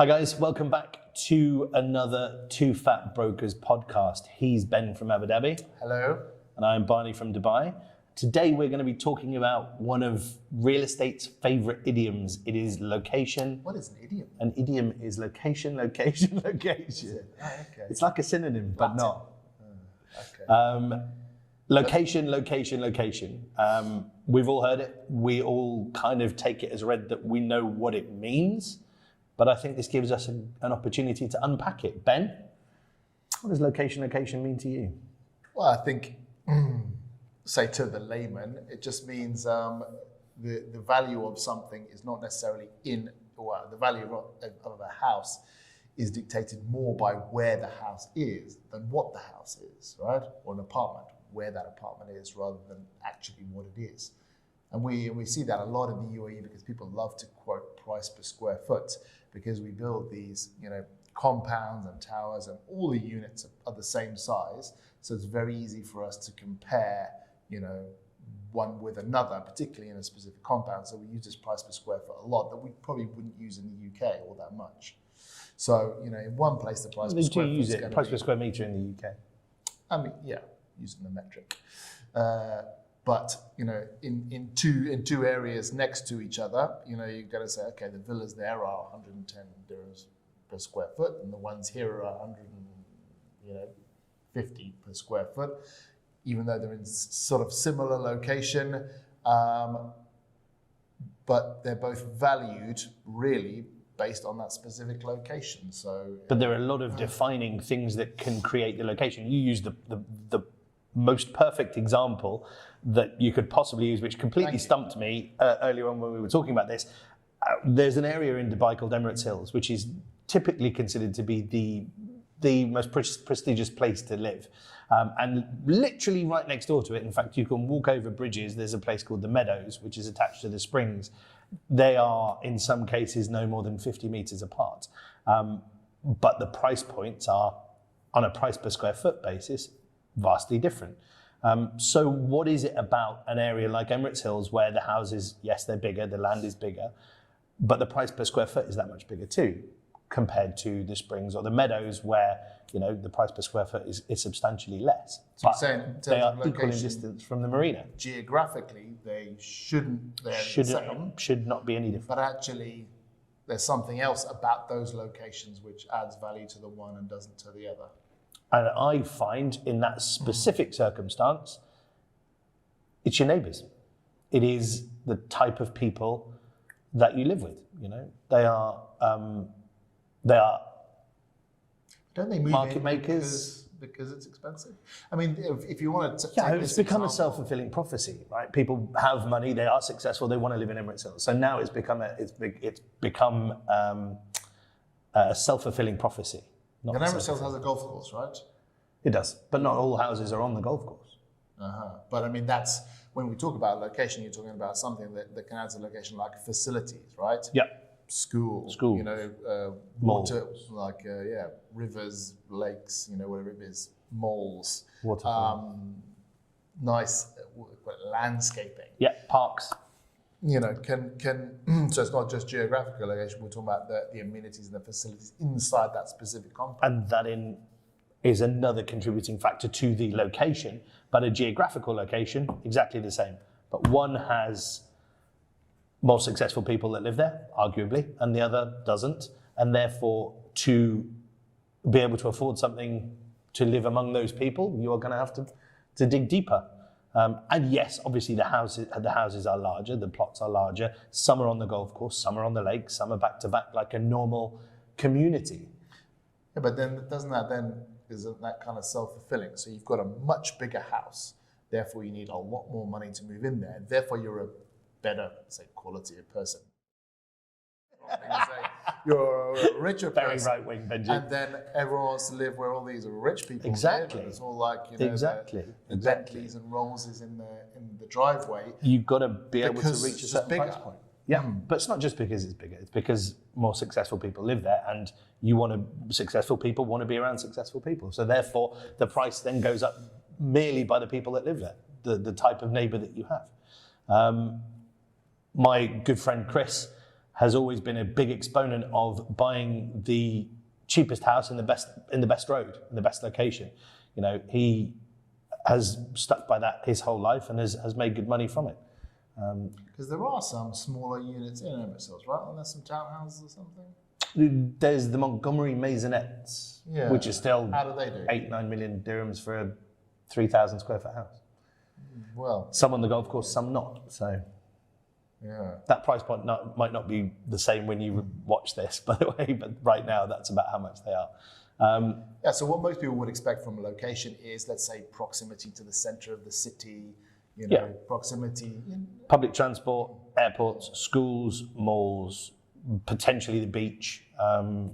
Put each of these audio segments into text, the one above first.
Hi guys, welcome back to another Two Fat Brokers podcast. He's Ben from Abu Dhabi. Hello. And I'm Barney from Dubai. Today we're going to be talking about one of real estate's favorite idioms. It is location. What is an idiom? An idiom is location, location, location. Oh, okay. It's like a synonym, but not. Okay. Location, location, location. We've all heard it. We all kind of take it as read that we know what it means. But I think this gives us an opportunity to unpack it. Ben, what does location, location mean to you? Well, I think, say to the layman, it just means the value of something is not necessarily the value of a house is dictated more by where the house is than what the house is, right? Or an apartment, where that apartment is rather than actually what it is. And we see that a lot in the UAE because people love to quote price per square foot because we build these, compounds and towers and all the units are the same size. So it's very easy for us to compare, one with another, particularly in a specific compound. So we use this price per square foot a lot that we probably wouldn't use in the UK all that much. So, in one place the price per square foot is going to be... price per square metre in the UK? I mean, yeah, using the metric. But in two areas next to each other, you've got to say, okay, the villas there are 110 dirhams per square foot, and the ones here are 150 per square foot, even though they're in sort of similar location, but they're both valued really based on that specific location. So, but there are a lot of defining things that can create the location. You use the most perfect example that you could possibly use, which completely stumped me earlier on when we were talking about this. There's an area in Dubai called Emirates Hills, which is typically considered to be the most prestigious place to live. And literally right next door to it, in fact, you can walk over bridges. There's a place called the Meadows, which is attached to the Springs. They are, in some cases, no more than 50 meters apart. But the price points are, on a price per square foot basis, vastly different. So what is it about an area like Emirates Hills where the houses, yes, they're bigger, the land is bigger, but the price per square foot is that much bigger too, compared to the Springs or the Meadows where, the price per square foot is substantially less. So but saying in terms they are of equal in location, distance from the marina. Geographically, they're the same, Should not be any different. but actually there's something else about those locations which adds value to the one and doesn't to the other. And I find in that specific circumstance, it's your neighbours. It is the type of people that you live with. They are Don't they move market in makers because it's expensive? I mean, if you want to it's become a self-fulfilling prophecy, right? People have money, they are successful, they want to live in Emirates Hills. So now it's become a self-fulfilling prophecy. And Emirates Hills has a golf course, right? It does, but not all houses are on the golf course. But I mean, that's when we talk about location, you're talking about something that can add to location like facilities, right? Yeah. School, water, like rivers, lakes, whatever it is, malls, nice landscaping. Yeah, parks. So it's not just geographical location. We're talking about the amenities and the facilities inside that specific compound. And that is another contributing factor to the location, but a geographical location, exactly the same. But one has more successful people that live there, arguably, and the other doesn't. And therefore, to be able to afford something to live among those people, you are going to have to dig deeper. And yes, obviously the houses are larger, the plots are larger. Some are on the golf course, some are on the lake, some are back to back like a normal community. Yeah, but then isn't that kind of self-fulfilling? So you've got a much bigger house, therefore you need a lot more money to move in there. Therefore you're a better, say, quality of person. You're a richer Very person. right wing, Benji. And then everyone wants to live where all these rich people Exactly. live. It's all like, Exactly. the Bentleys and Rollses in the driveway. You've got to be able to Because reach a it's certain bigger. price point. Yeah, but it's not just because it's bigger. It's because more successful people live there, and successful people want to be around successful people. So therefore, the price then goes up merely by the people that live there, the type of neighbour that you have. My good friend Chris has always been a big exponent of buying the cheapest house in the best road, in the best location. You know, he has stuck by that his whole life and has made good money from it. Because there are some smaller units in Emersalds, right? And there's some townhouses or something. There's the Montgomery Maisonettes, which is still how do they do? 8-9 million dirhams for a 3,000 square foot house. Well, Some on the golf course, some not. So yeah. that price point might not be the same when you watch this, by the way, but right now that's about how much they are. Yeah, so what most people would expect from a location is, let's say, proximity to the center of the city, you know, proximity. Public transport, airports, schools, malls, potentially the beach,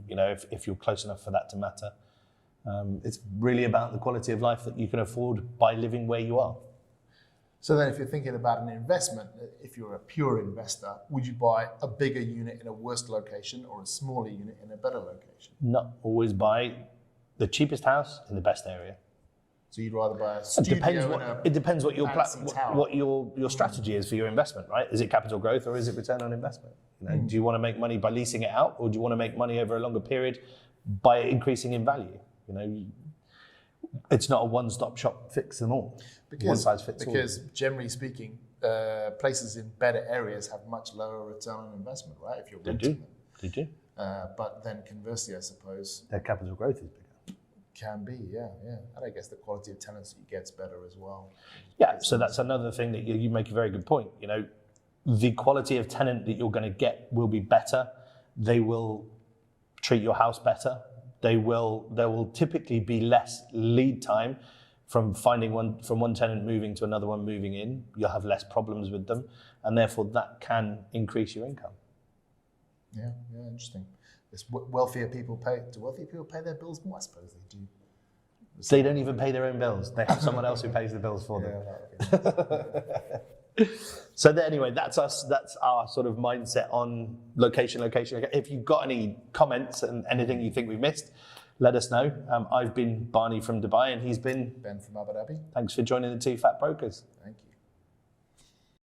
you know, if you're close enough for that to matter. It's really about the quality of life that you can afford by living where you are. So then if you're thinking about an investment, if you're a pure investor, would you buy a bigger unit in a worse location or a smaller unit in a better location? Not always buy the cheapest house in the best area. So you'd rather buy a studio It depends what your fancy tower. what your strategy is for your investment, right? Is it capital growth or is it return on investment? You know, do you want to make money by leasing it out, or do you want to make money over a longer period by increasing in value? You know, it's not a one-stop shop fix them all. One size fits all. Because generally speaking, places in better areas have much lower return on investment, right? If you're renting them. They do. But then conversely, I suppose, Their capital growth is bigger. can be, yeah. And I guess the quality of tenants that you get's better as well. Yeah, so that's another thing that you make a very good point. You know, the quality of tenant that you're going to get will be better. They will treat your house better. There will typically be less lead time from one tenant moving to another one moving in. You'll have less problems with them, and therefore that can increase your income. Yeah, interesting. Do wealthier people pay their bills more? I suppose they do. They don't even pay their own bills. They have someone else who pays the bills for them. So anyway, that's us. That's our sort of mindset on location. If you've got any comments and anything you think we've missed, let us know. I've been Barney from Dubai, and he's been Ben from Abu Dhabi. Thanks for joining the Two Fat Brokers. Thank you.